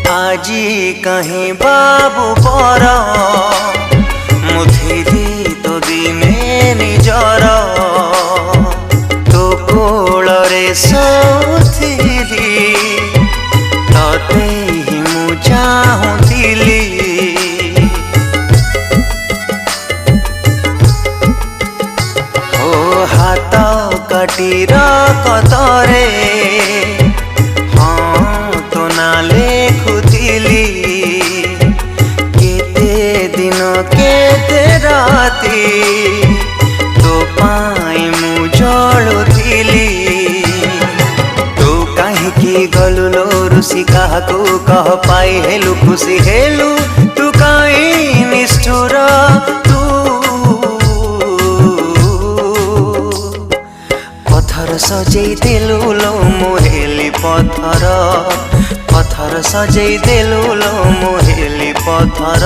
आजी कहीं बाबू पर मुथिरी तो दिने निजर तो कोଳରେ सोथिली तते ही मु चाहुथिली ओ हाथ काटीर कतरे लेखुली केते दिन केते राती तो पाई मु जलुथिली तू कहीं गलु लो रुसी कहा कह पाई हेलु खुशी हेलु तू कहीं निष्ठुर तू पत्थर सजई देलु लो मुहेली पत्थर सजई देलु लो मुहेली पत्थर